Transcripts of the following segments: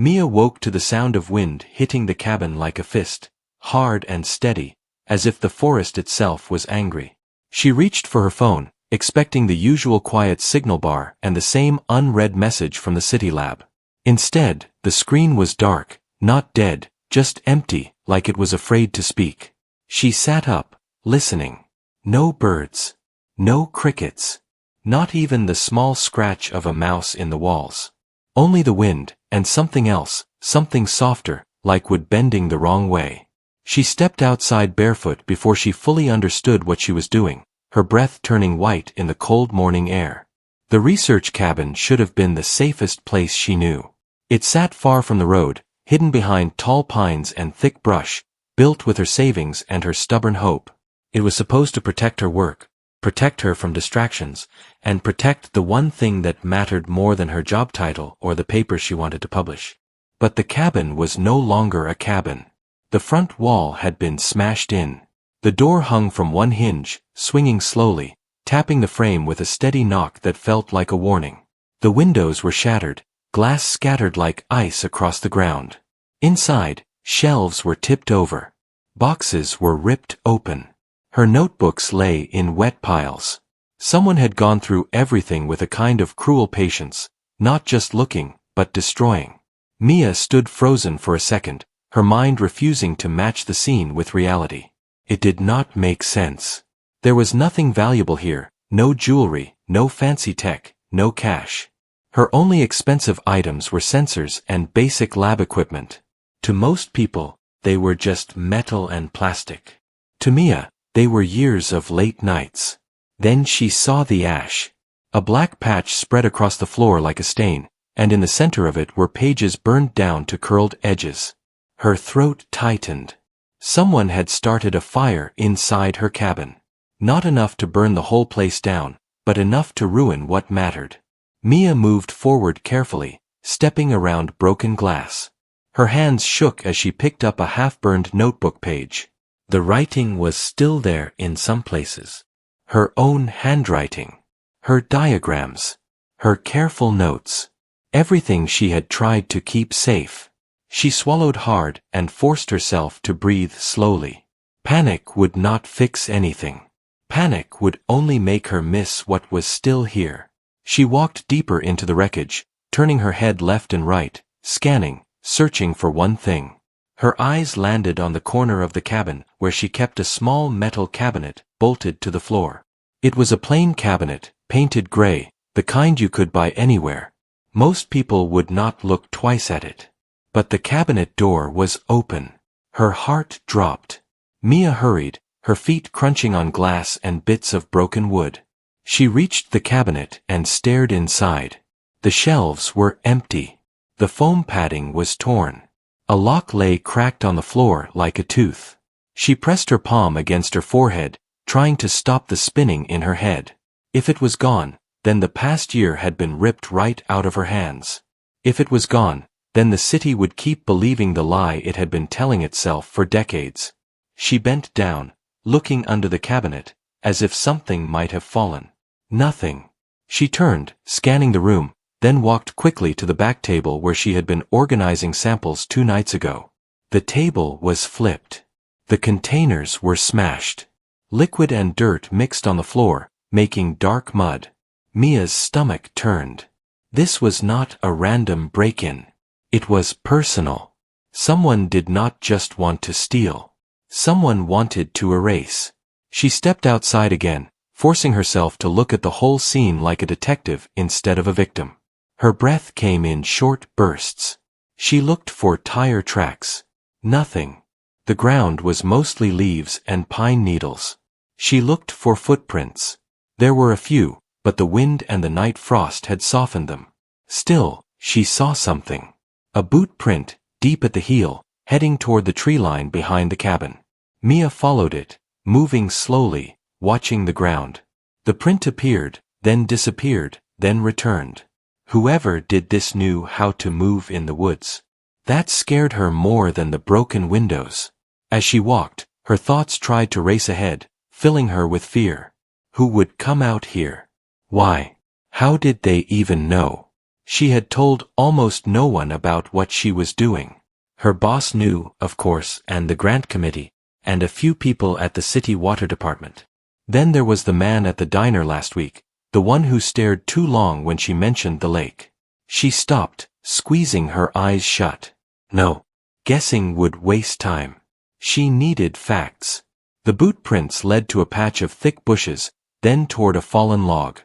Mia woke to the sound of wind hitting the cabin like a fist, hard and steady, as if the forest itself was angry. She reached for her phone, expecting the usual quiet signal bar and the same unread message from the city lab. Instead, the screen was dark, not dead, just empty, like it was afraid to speak. She sat up, listening. No birds. No crickets. Not even the small scratch of a mouse in the walls. Only the wind, and something else, something softer, like wood bending the wrong way. She stepped outside barefoot before she fully understood what she was doing, her breath turning white in the cold morning air. The research cabin should have been the safest place she knew. It sat far from the road, hidden behind tall pines and thick brush, built with her savings and her stubborn hope. It was supposed to protect her work, protect her from distractions, and protect the one thing that mattered more than her job title or the paper she wanted to publish. But the cabin was no longer a cabin. The front wall had been smashed in. The door hung from one hinge, swinging slowly, tapping the frame with a steady knock that felt like a warning. The windows were shattered, glass scattered like ice across the ground. Inside, shelves were tipped over. Boxes were ripped open. Her notebooks lay in wet piles. Someone had gone through everything with a kind of cruel patience, not just looking, but destroying. Mia stood frozen for a second, her mind refusing to match the scene with reality. It did not make sense. There was nothing valuable here, no jewelry, no fancy tech, no cash. Her only expensive items were sensors and basic lab equipment. To most people, they were just metal and plastic. To Mia, they were years of late nights. Then she saw the ash. A black patch spread across the floor like a stain, and in the center of it were pages burned down to curled edges. Her throat tightened. Someone had started a fire inside her cabin. Not enough to burn the whole place down, but enough to ruin what mattered. Mia moved forward carefully, stepping around broken glass. Her hands shook as she picked up a half-burned notebook page. The writing was still there in some places. Her own handwriting. Her diagrams. Her careful notes. Everything she had tried to keep safe. She swallowed hard and forced herself to breathe slowly. Panic would not fix anything. Panic would only make her miss what was still here. She walked deeper into the wreckage, turning her head left and right, scanning, searching for one thing. Her eyes landed on the corner of the cabin where she kept a small metal cabinet bolted to the floor. It was a plain cabinet, painted gray, the kind you could buy anywhere. Most people would not look twice at it. But the cabinet door was open. Her heart dropped. Mia hurried, her feet crunching on glass and bits of broken wood. She reached the cabinet and stared inside. The shelves were empty. The foam padding was torn. A lock lay cracked on the floor like a tooth. She pressed her palm against her forehead, trying to stop the spinning in her head. If it was gone, then the past year had been ripped right out of her hands. If it was gone, then the city would keep believing the lie it had been telling itself for decades. She bent down, looking under the cabinet, as if something might have fallen. Nothing. She turned, scanning the room, then walked quickly to the back table where she had been organizing samples 2 nights ago. The table was flipped. The containers were smashed. Liquid and dirt mixed on the floor, making dark mud. Mia's stomach turned. This was not a random break-in. It was personal. Someone did not just want to steal. Someone wanted to erase. She stepped outside again, forcing herself to look at the whole scene like a detective instead of a victim. Her breath came in short bursts. She looked for tire tracks. Nothing. The ground was mostly leaves and pine needles. She looked for footprints. There were a few, but the wind and the night frost had softened them. Still, she saw something. A boot print, deep at the heel, heading toward the tree line behind the cabin. Mia followed it, moving slowly, watching the ground. The print appeared, then disappeared, then returned. Whoever did this knew how to move in the woods. That scared her more than the broken windows. As she walked, her thoughts tried to race ahead, filling her with fear. Who would come out here? Why? How did they even know? She had told almost no one about what she was doing. Her boss knew, of course, and the grant committee, and a few people at the city water department. Then there was the man at the diner last week, the one who stared too long when she mentioned the lake. She stopped, squeezing her eyes shut. No. Guessing would waste time. She needed facts. The boot prints led to a patch of thick bushes, then toward a fallen log.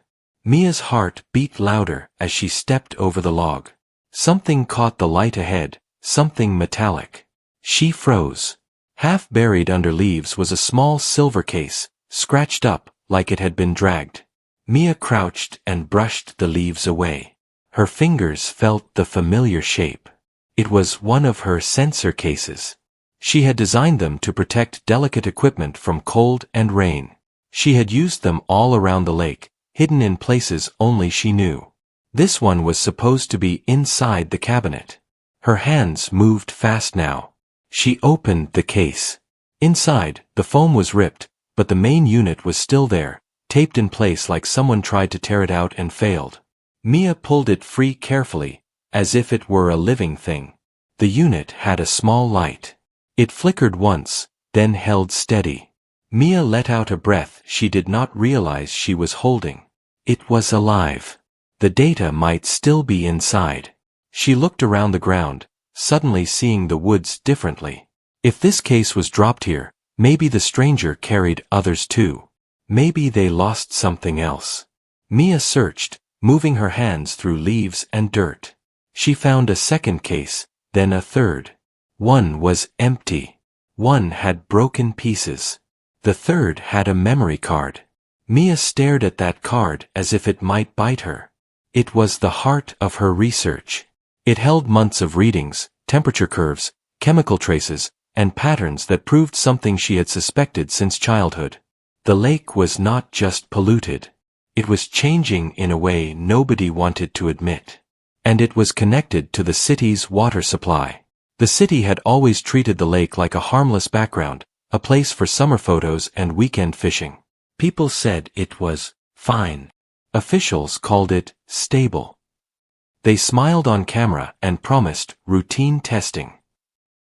Mia's heart beat louder as she stepped over the log. Something caught the light ahead, something metallic. She froze. Half buried under leaves was a small silver case, scratched up like it had been dragged. Mia crouched and brushed the leaves away. Her fingers felt the familiar shape. It was one of her sensor cases. She had designed them to protect delicate equipment from cold and rain. She had used them all around the lake, hidden in places only she knew. This one was supposed to be inside the cabinet. Her hands moved fast now. She opened the case. Inside, the foam was ripped, but the main unit was still there, taped in place like someone tried to tear it out and failed. Mia pulled it free carefully, as if it were a living thing. The unit had a small light. It flickered once, then held steady. Mia let out a breath she did not realize she was holding. It was alive. The data might still be inside. She looked around the ground, suddenly seeing the woods differently. If this case was dropped here, maybe the stranger carried others too. Maybe they lost something else. Mia searched, moving her hands through leaves and dirt. She found a second case, then a third. One was empty. One had broken pieces. The third had a memory card. Mia stared at that card as if it might bite her. It was the heart of her research. It held months of readings, temperature curves, chemical traces, and patterns that proved something she had suspected since childhood. The lake was not just polluted. It was changing in a way nobody wanted to admit. And it was connected to the city's water supply. The city had always treated the lake like a harmless background, a place for summer photos and weekend fishing. People said it was fine. Officials called it stable. They smiled on camera and promised routine testing.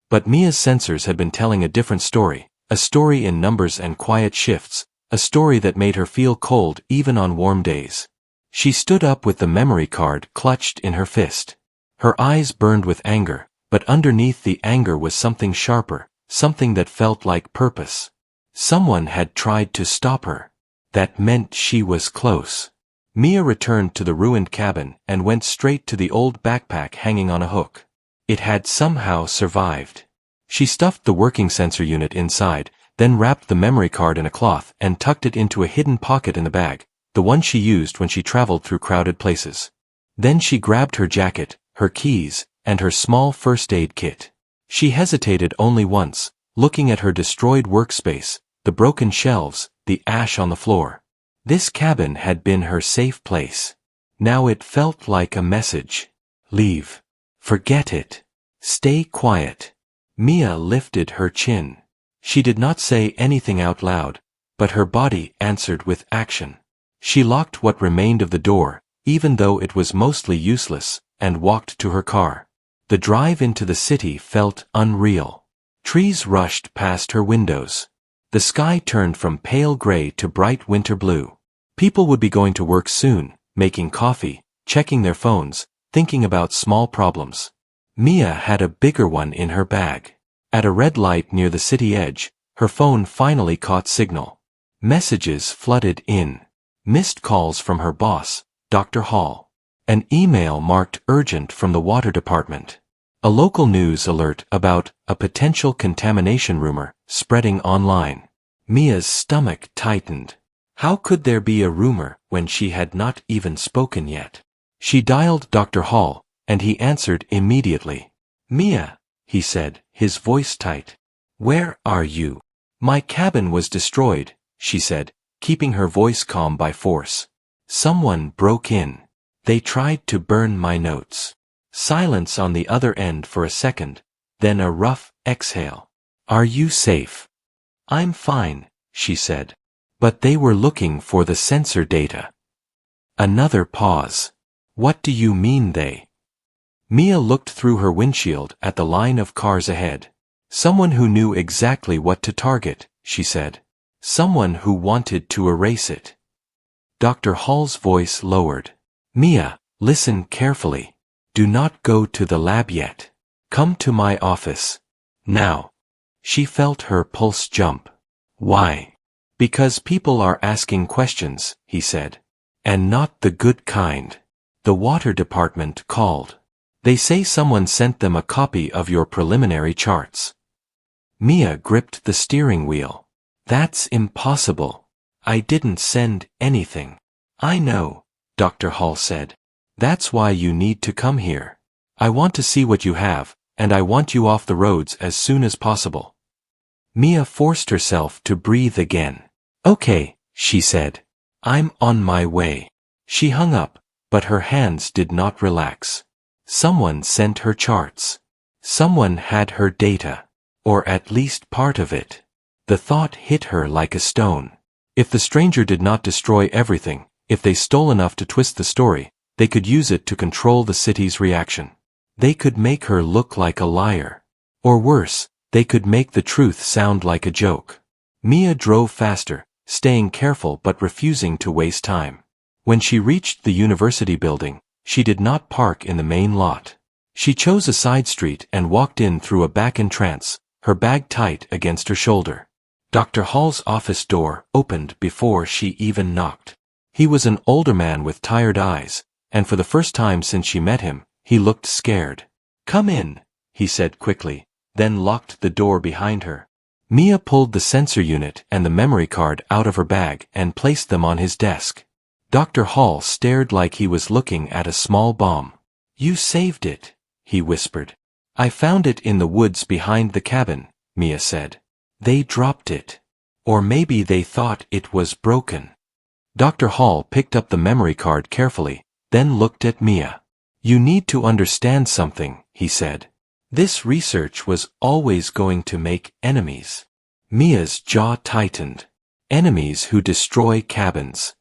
But Mia's sensors had been telling a different story, a story in numbers and quiet shifts, a story that made her feel cold even on warm days. She stood up with the memory card clutched in her fist. Her eyes burned with anger, but underneath the anger was something sharper, something that felt like purpose. Someone had tried to stop her. That meant she was close. Mia returned to the ruined cabin and went straight to the old backpack hanging on a hook. It had somehow survived. She stuffed the working sensor unit inside, then wrapped the memory card in a cloth and tucked it into a hidden pocket in the bag, the one she used when she traveled through crowded places. Then she grabbed her jacket, her keys, and her small first aid kit. She hesitated only once, looking at her destroyed workspace, the broken shelves, the ash on the floor. This cabin had been her safe place. Now it felt like a message. Leave. Forget it. Stay quiet. Mia lifted her chin. She did not say anything out loud, but her body answered with action. She locked what remained of the door, even though it was mostly useless, and walked to her car. The drive into the city felt unreal. Trees rushed past her windows. The sky turned from pale gray to bright winter blue. People would be going to work soon, making coffee, checking their phones, thinking about small problems. Mia had a bigger one in her bag. At a red light near the city edge, her phone finally caught signal. Messages flooded in. Missed calls from her boss, Dr. Hall. An email marked urgent from the water department. A local news alert about a potential contamination rumor spreading online. Mia's stomach tightened. How could there be a rumor when she had not even spoken yet? She dialed Dr. Hall, and he answered immediately. Mia, he said, his voice tight. Where are you? My cabin was destroyed, she said, keeping her voice calm by force. Someone broke in. They tried to burn my notes. Silence on the other end for a second, then a rough exhale. Are you safe? I'm fine, she said. But they were looking for the sensor data. Another pause. What do you mean they? Mia looked through her windshield at the line of cars ahead. Someone who knew exactly what to target, she said. Someone who wanted to erase it. Dr. Hall's voice lowered. Mia, listen carefully. Do not go to the lab yet. Come to my office. Now. She felt her pulse jump. Why? Because people are asking questions, he said. And not the good kind. The water department called. They say someone sent them a copy of your preliminary charts. Mia gripped the steering wheel. That's impossible. I didn't send anything. I know, Dr. Hall said. That's why you need to come here. I want to see what you have, and I want you off the roads as soon as possible. Mia forced herself to breathe again. Okay, she said. I'm on my way. She hung up, but her hands did not relax. Someone sent her charts. Someone had her data. Or at least part of it. The thought hit her like a stone. If the stranger did not destroy everything, if they stole enough to twist the story, they could use it to control the city's reaction. They could make her look like a liar. Or worse, they could make the truth sound like a joke. Mia drove faster, staying careful but refusing to waste time. When she reached the university building, she did not park in the main lot. She chose a side street and walked in through a back entrance, her bag tight against her shoulder. Dr. Hall's office door opened before she even knocked. He was an older man with tired eyes, and for the first time since she met him, he looked scared. Come in, he said quickly, then locked the door behind her. Mia pulled the sensor unit and the memory card out of her bag and placed them on his desk. Dr. Hall stared like he was looking at a small bomb. You saved it, he whispered. I found it in the woods behind the cabin, Mia said. They dropped it. Or maybe they thought it was broken. Dr. Hall picked up the memory card carefully, then looked at Mia. You need to understand something, he said. This research was always going to make enemies. Mia's jaw tightened. Enemies who destroy cabins.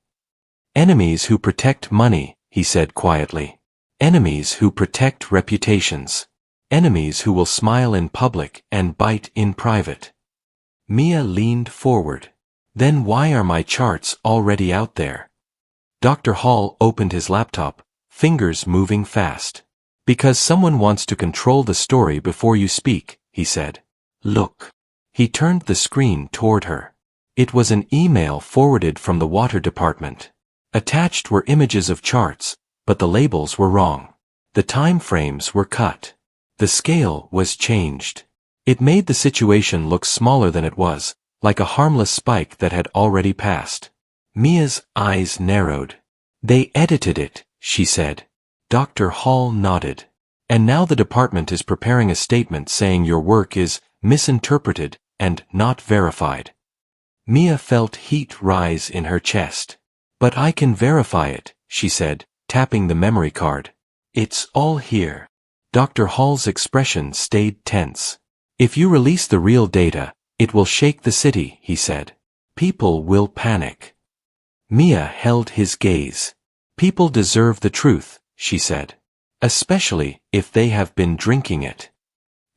Enemies who protect money, he said quietly. Enemies who protect reputations. Enemies who will smile in public and bite in private. Mia leaned forward. Then why are my charts already out there? Dr. Hall opened his laptop, fingers moving fast. Because someone wants to control the story before you speak, he said. Look. He turned the screen toward her. It was an email forwarded from the water department. Attached were images of charts, but the labels were wrong. The time frames were cut. The scale was changed. It made the situation look smaller than it was, like a harmless spike that had already passed. Mia's eyes narrowed. They edited it, she said. Dr. Hall nodded. And now the department is preparing a statement saying your work is misinterpreted and not verified. Mia felt heat rise in her chest. But I can verify it, she said, tapping the memory card. It's all here. Dr. Hall's expression stayed tense. If you release the real data, it will shake the city, he said. People will panic. Mia held his gaze. People deserve the truth, she said. Especially if they have been drinking it.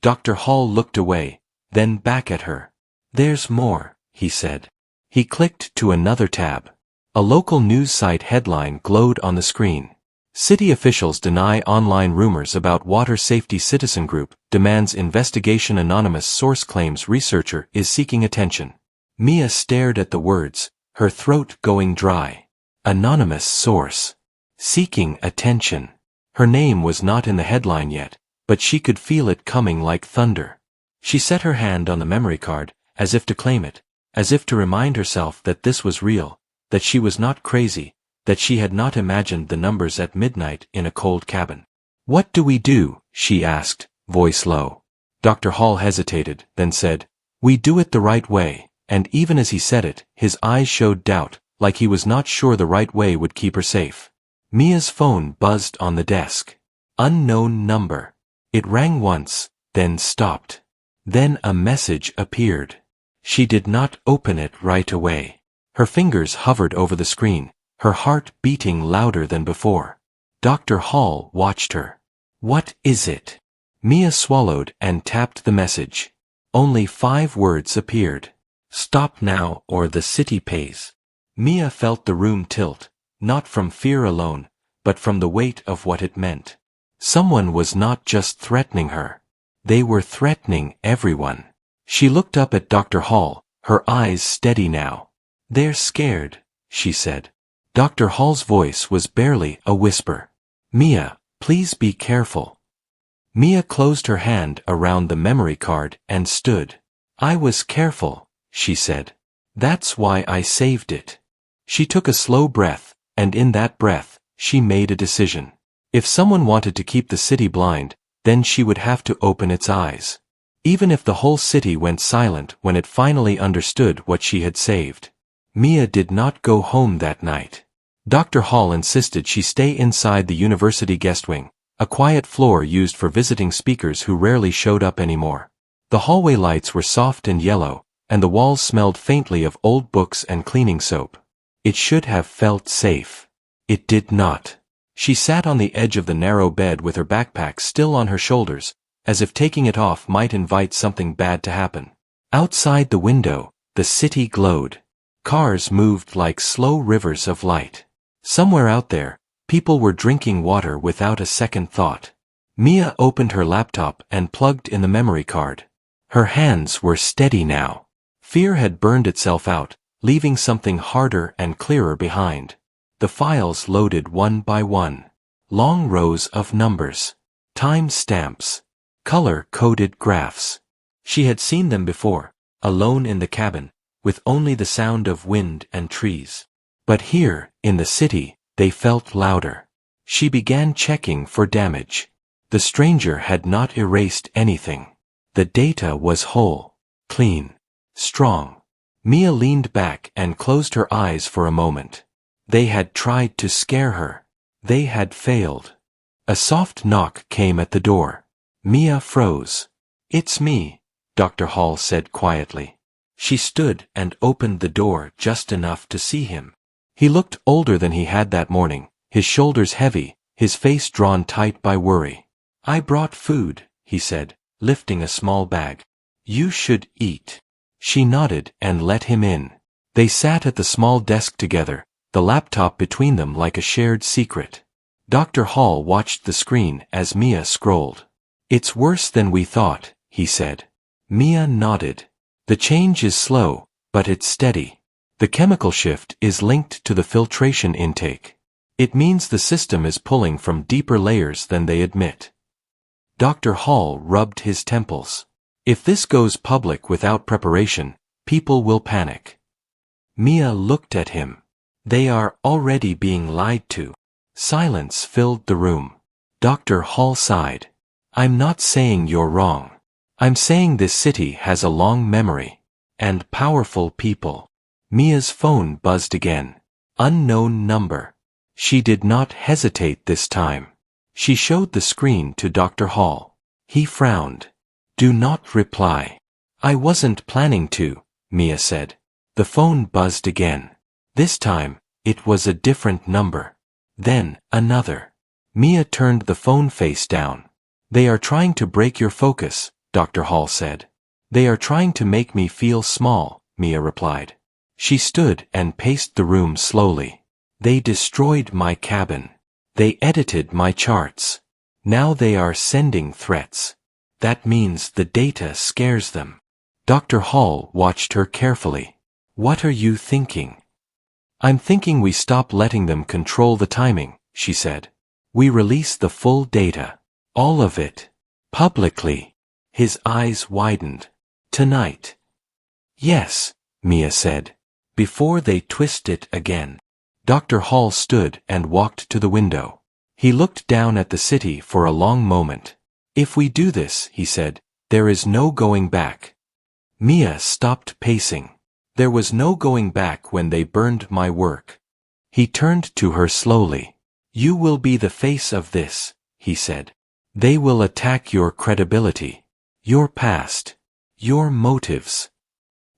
Dr. Hall looked away, then back at her. There's more, he said. He clicked to another tab. A local news site headline glowed on the screen. City officials deny online rumors about water safety. Citizen group demands investigation. Anonymous source claims researcher is seeking attention. Mia stared at the words, her throat going dry. Anonymous source. Seeking attention. Her name was not in the headline yet, but she could feel it coming like thunder. She set her hand on the memory card, as if to claim it, as if to remind herself that this was real, that she was not crazy, that she had not imagined the numbers at midnight in a cold cabin. What do we do? She asked, voice low. Dr. Hall hesitated, then said, We do it the right way, and even as he said it, his eyes showed doubt, like he was not sure the right way would keep her safe. Mia's phone buzzed on the desk. Unknown number. It rang once, then stopped. Then a message appeared. She did not open it right away. Her fingers hovered over the screen, her heart beating louder than before. Dr. Hall watched her. What is it? Mia swallowed and tapped the message. Only 5 words appeared. Stop now or the city pays. Mia felt the room tilt, not from fear alone, but from the weight of what it meant. Someone was not just threatening her. They were threatening everyone. She looked up at Dr. Hall, her eyes steady now. They're scared, she said. Dr. Hall's voice was barely a whisper. Mia, please be careful. Mia closed her hand around the memory card and stood. I was careful, she said. That's why I saved it. She took a slow breath, and in that breath, she made a decision. If someone wanted to keep the city blind, then she would have to open its eyes. Even if the whole city went silent when it finally understood what she had saved. Mia did not go home that night. Dr. Hall insisted she stay inside the university guest wing, a quiet floor used for visiting speakers who rarely showed up anymore. The hallway lights were soft and yellow, and the walls smelled faintly of old books and cleaning soap. It should have felt safe. It did not. She sat on the edge of the narrow bed with her backpack still on her shoulders, as if taking it off might invite something bad to happen. Outside the window, the city glowed. Cars moved like slow rivers of light. Somewhere out there, people were drinking water without a second thought. Mia opened her laptop and plugged in the memory card. Her hands were steady now. Fear had burned itself out, leaving something harder and clearer behind. The files loaded one by one. Long rows of numbers. Time stamps. Color-coded graphs. She had seen them before, alone in the cabin, with only the sound of wind and trees. But here, in the city, they felt louder. She began checking for damage. The stranger had not erased anything. The data was whole, clean, strong. Mia leaned back and closed her eyes for a moment. They had tried to scare her. They had failed. A soft knock came at the door. Mia froze. It's me, Dr. Hall said quietly. She stood and opened the door just enough to see him. He looked older than he had that morning, his shoulders heavy, his face drawn tight by worry. I brought food, he said, lifting a small bag. You should eat. She nodded and let him in. They sat at the small desk together, the laptop between them like a shared secret. Dr. Hall watched the screen as Mia scrolled. It's worse than we thought, he said. Mia nodded. The change is slow, but it's steady. The chemical shift is linked to the filtration intake. It means the system is pulling from deeper layers than they admit. Dr. Hall rubbed his temples. If this goes public without preparation, people will panic. Mia looked at him. They are already being lied to. Silence filled the room. Dr. Hall sighed. I'm not saying you're wrong. I'm saying this city has a long memory. And powerful people. Mia's phone buzzed again. Unknown number. She did not hesitate this time. She showed the screen to Dr. Hall. He frowned. Do not reply. I wasn't planning to, Mia said. The phone buzzed again. This time, it was a different number. Then, another. Mia turned the phone face down. They are trying to break your focus, Dr. Hall said. They are trying to make me feel small, Mia replied. She stood and paced the room slowly. They destroyed my cabin. They edited my charts. Now they are sending threats. That means the data scares them. Dr. Hall watched her carefully. What are you thinking? I'm thinking we stop letting them control the timing, she said. We release the full data. All of it. Publicly. His eyes widened. Tonight. Yes, Mia said. Before they twist it again. Dr. Hall stood and walked to the window. He looked down at the city for a long moment. If we do this, he said, there is no going back. Mia stopped pacing. There was no going back when they burned my work. He turned to her slowly. You will be the face of this, he said. They will attack your credibility, your past, your motives.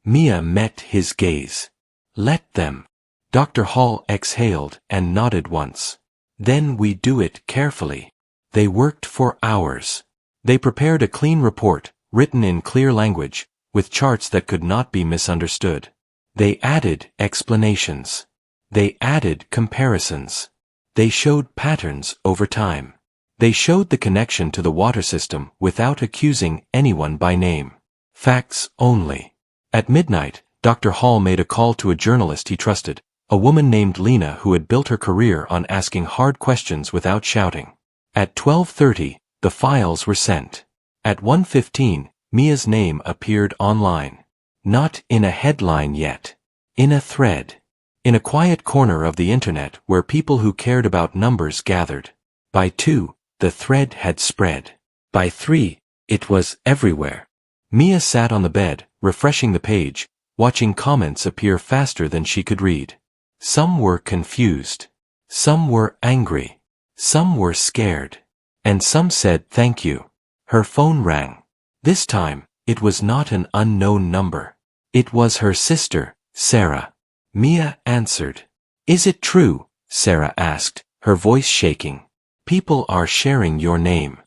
Mia met his gaze. Let them. Dr. Hall exhaled and nodded once. Then we do it carefully. They worked for hours. They prepared a clean report, written in clear language, with charts that could not be misunderstood. They added explanations. They added comparisons. They showed patterns over time. They showed the connection to the water system without accusing anyone by name. Facts only. At midnight, Dr. Hall made a call to a journalist he trusted, a woman named Lena who had built her career on asking hard questions without shouting. At 12:30, the files were sent. At 1:15, Mia's name appeared online. Not in a headline yet. In a thread. In a quiet corner of the internet where people who cared about numbers gathered. By 2, the thread had spread. By 3, it was everywhere. Mia sat on the bed, refreshing the page, watching comments appear faster than she could read. Some were confused. Some were angry. Some were scared. And some said thank you. Her phone rang. This time, it was not an unknown number. It was her sister, Sarah. Mia answered. Is it true? Sarah asked, her voice shaking. People are sharing your name.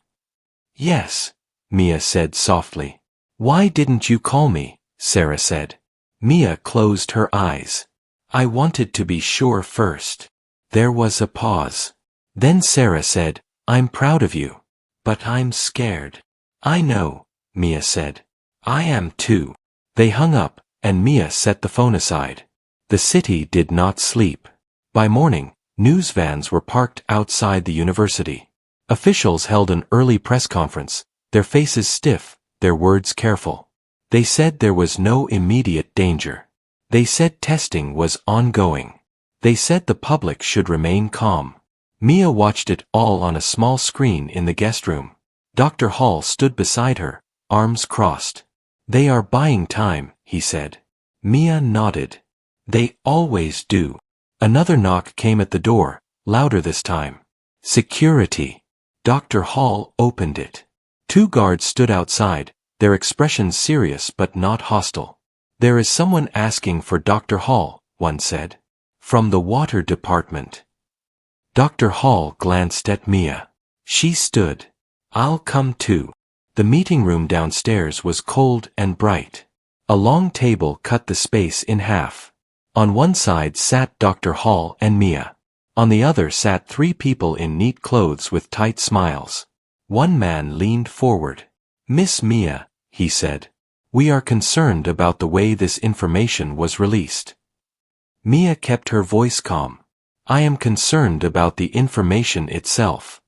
Yes, Mia said softly. Why didn't you call me? Sarah said. Mia closed her eyes. I wanted to be sure first. There was a pause. Then Sarah said, I'm proud of you. But I'm scared. I know, Mia said. I am too. They hung up, and Mia set the phone aside. The city did not sleep. By morning, news vans were parked outside the university. Officials held an early press conference, their faces stiff, their words careful. They said there was no immediate danger. They said testing was ongoing. They said the public should remain calm. Mia watched it all on a small screen in the guest room. Dr. Hall stood beside her, arms crossed. They are buying time, he said. Mia nodded. They always do. Another knock came at the door, louder this time. Security. Dr. Hall opened it. 2 guards stood outside, their expressions serious but not hostile. There is someone asking for Dr. Hall, one said. From the water department. Dr. Hall glanced at Mia. She stood. I'll come too. The meeting room downstairs was cold and bright. A long table cut the space in half. On one side sat Dr. Hall and Mia. On the other sat 3 people in neat clothes with tight smiles. One man leaned forward. Miss Mia, he said. We are concerned about the way this information was released. Mia kept her voice calm. I am concerned about the information itself.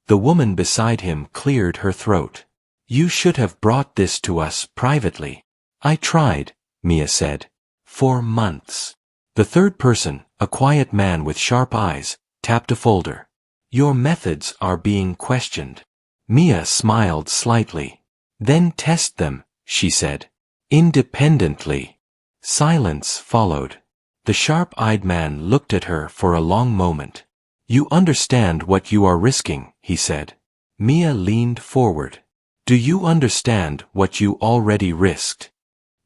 The woman beside him cleared her throat. You should have brought this to us privately. I tried, Mia said. For months. The third person, a quiet man with sharp eyes, tapped a folder. Your methods are being questioned. Mia smiled slightly. Then test them, she said. Independently. Silence followed. The sharp-eyed man looked at her for a long moment. You understand what you are risking, he said. Mia leaned forward. Do you understand what you already risked?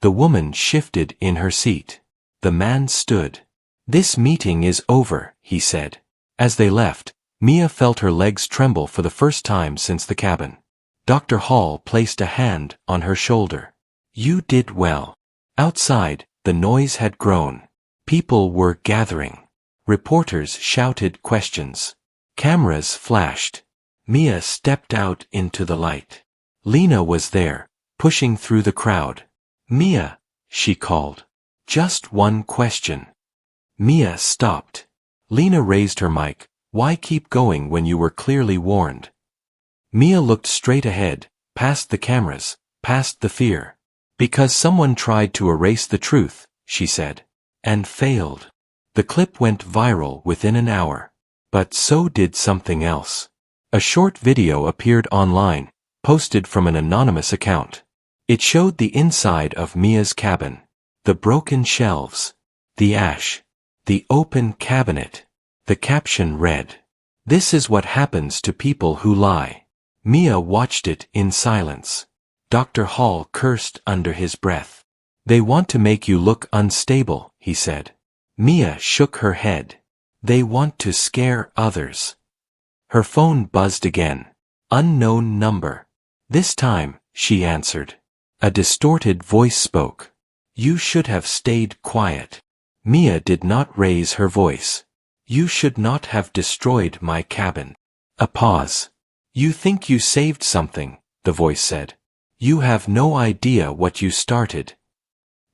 The woman shifted in her seat. The man stood. This meeting is over, he said. As they left, Mia felt her legs tremble for the first time since the cabin. Dr. Hall placed a hand on her shoulder. You did well. Outside, the noise had grown. People were gathering. Reporters shouted questions. Cameras flashed. Mia stepped out into the light. Lena was there, pushing through the crowd. Mia, she called. Just one question. Mia stopped. Lena raised her mic. Why keep going when you were clearly warned? Mia looked straight ahead, past the cameras, past the fear. Because someone tried to erase the truth, she said. And failed. The clip went viral within an hour. But so did something else. A short video appeared online, posted from an anonymous account. It showed the inside of Mia's cabin. The broken shelves. The ash. The open cabinet. The caption read, "This is what happens to people who lie." Mia watched it in silence. Dr. Hall cursed under his breath. "They want to make you look unstable," he said. Mia shook her head. They want to scare others. Her phone buzzed again. Unknown number. This time, she answered. A distorted voice spoke. You should have stayed quiet. Mia did not raise her voice. You should not have destroyed my cabin. A pause. You think you saved something, the voice said. You have no idea what you started.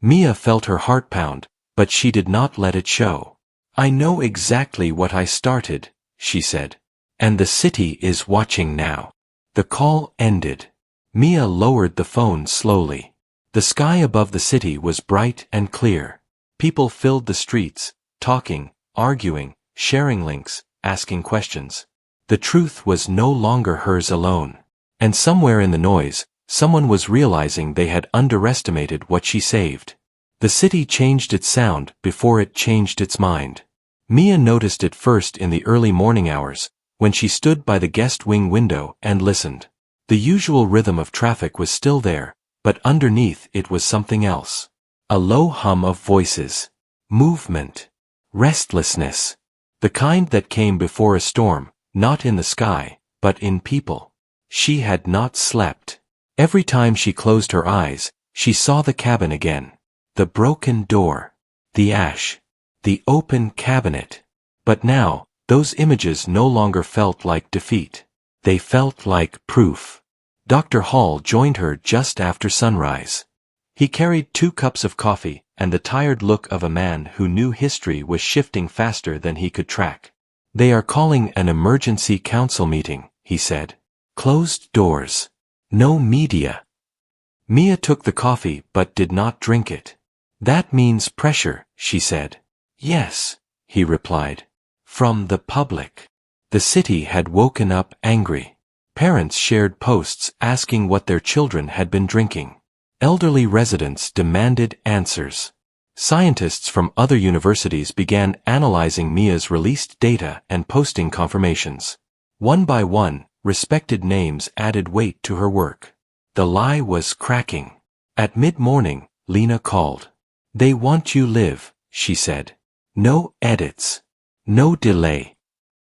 Mia felt her heart pound, but she did not let it show. I know exactly what I started, she said. And the city is watching now. The call ended. Mia lowered the phone slowly. The sky above the city was bright and clear. People filled the streets, talking, arguing, sharing links, asking questions. The truth was no longer hers alone. And somewhere in the noise, someone was realizing they had underestimated what she saved. The city changed its sound before it changed its mind. Mia noticed it first in the early morning hours, when she stood by the guest wing window and listened. The usual rhythm of traffic was still there, but underneath it was something else. A low hum of voices. Movement. Restlessness. The kind that came before a storm, not in the sky, but in people. She had not slept. Every time she closed her eyes, she saw the cabin again. The broken door. The ash. The open cabinet. But now, those images no longer felt like defeat. They felt like proof. Dr. Hall joined her just after sunrise. He carried 2 cups of coffee and the tired look of a man who knew history was shifting faster than he could track. They are calling an emergency council meeting, he said. Closed doors. No media. Mia took the coffee but did not drink it. That means pressure, she said. Yes, he replied. From the public. The city had woken up angry. Parents shared posts asking what their children had been drinking. Elderly residents demanded answers. Scientists from other universities began analyzing Mia's released data and posting confirmations. One by one, respected names added weight to her work. The lie was cracking. At mid-morning, Lena called. They want you live, she said. No edits. No delay.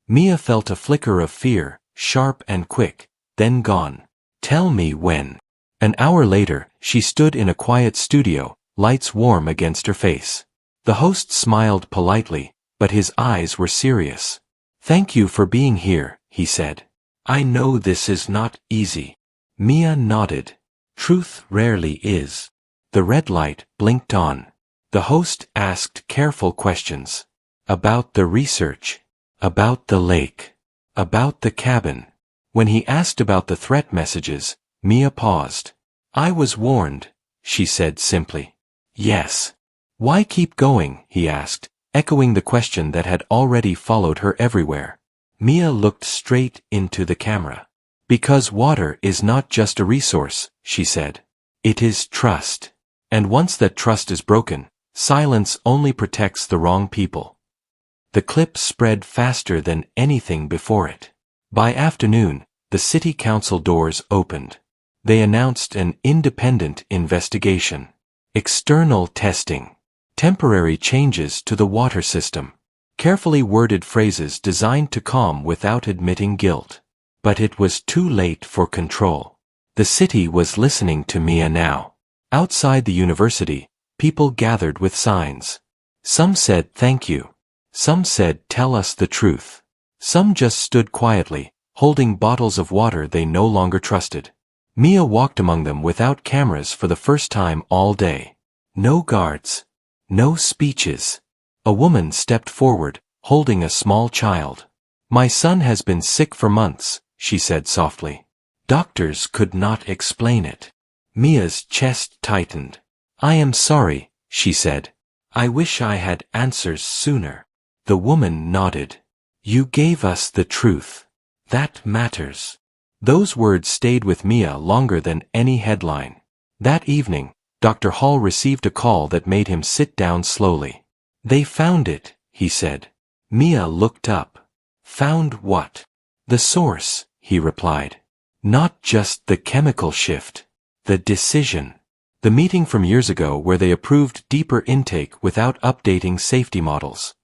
Mia felt a flicker of fear, sharp and quick, then gone. Tell me when. An hour later, she stood in a quiet studio, lights warm against her face. The host smiled politely, but his eyes were serious. Thank you for being here, he said. I know this is not easy. Mia nodded. Truth rarely is. The red light blinked on. The host asked careful questions. About the research. About the lake. About the cabin. When he asked about the threat messages, Mia paused. I was warned, she said simply. Yes. Why keep going, he asked, echoing the question that had already followed her everywhere. Mia looked straight into the camera. Because water is not just a resource, she said. It is trust. And once that trust is broken, silence only protects the wrong people. The clip spread faster than anything before it. By afternoon, the city council doors opened. They announced an independent investigation. External testing. Temporary changes to the water system. Carefully worded phrases designed to calm without admitting guilt. But it was too late for control. The city was listening to Mia now. Outside the university, people gathered with signs. Some said thank you. Some said tell us the truth. Some just stood quietly, holding bottles of water they no longer trusted. Mia walked among them without cameras for the first time all day. No guards. No speeches. A woman stepped forward, holding a small child. My son has been sick for months, she said softly. Doctors could not explain it. Mia's chest tightened. I am sorry, she said. I wish I had answers sooner. The woman nodded. You gave us the truth. That matters. Those words stayed with Mia longer than any headline. That evening, Dr. Hall received a call that made him sit down slowly. They found it, he said. Mia looked up. Found what? The source, he replied. Not just the chemical shift. The decision. The meeting from years ago where they approved deeper intake without updating safety models.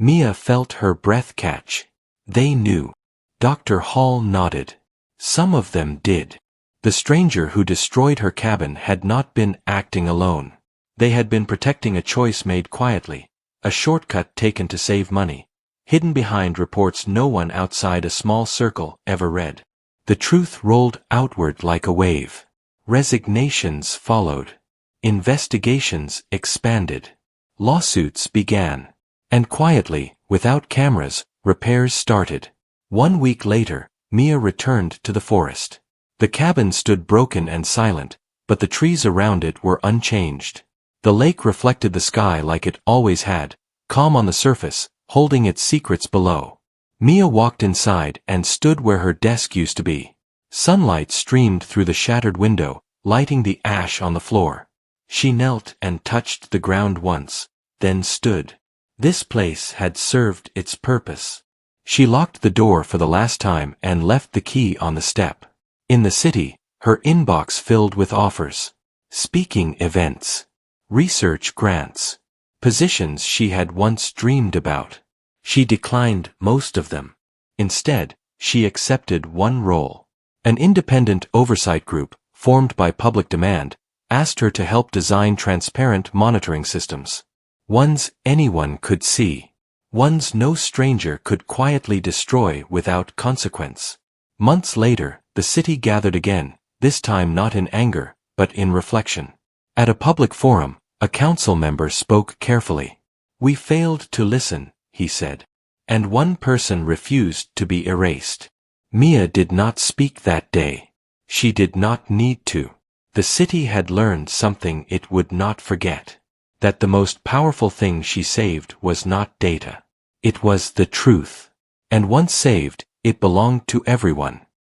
Mia felt her breath catch. They knew. Dr. Hall nodded. Some of them did. The stranger who destroyed her cabin had not been acting alone. They had been protecting a choice made quietly, a shortcut taken to save money, hidden behind reports no one outside a small circle ever read. The truth rolled outward like a wave. Resignations followed. Investigations expanded. Lawsuits began. And quietly, without cameras, repairs started. 1 week later, Mia returned to the forest. The cabin stood broken and silent, but the trees around it were unchanged. The lake reflected the sky like it always had, calm on the surface, holding its secrets below. Mia walked inside and stood where her desk used to be. Sunlight streamed through the shattered window, lighting the ash on the floor. She knelt and touched the ground once, then stood. This place had served its purpose. She locked the door for the last time and left the key on the step. In the city, her inbox filled with offers. Speaking events. Research grants. Positions she had once dreamed about. She declined most of them. Instead, she accepted one role. An independent oversight group, formed by public demand, asked her to help design transparent monitoring systems. Ones anyone could see. Ones no stranger could quietly destroy without consequence. Months later, the city gathered again, this time not in anger, but in reflection. At a public forum, a council member spoke carefully. "We failed to listen," he said. And one person refused to be erased. Mia did not speak that day. She did not need to. The city had learned something it would not forget. That the most powerful thing she saved was not data. It was the truth. And once saved, it belonged to everyone.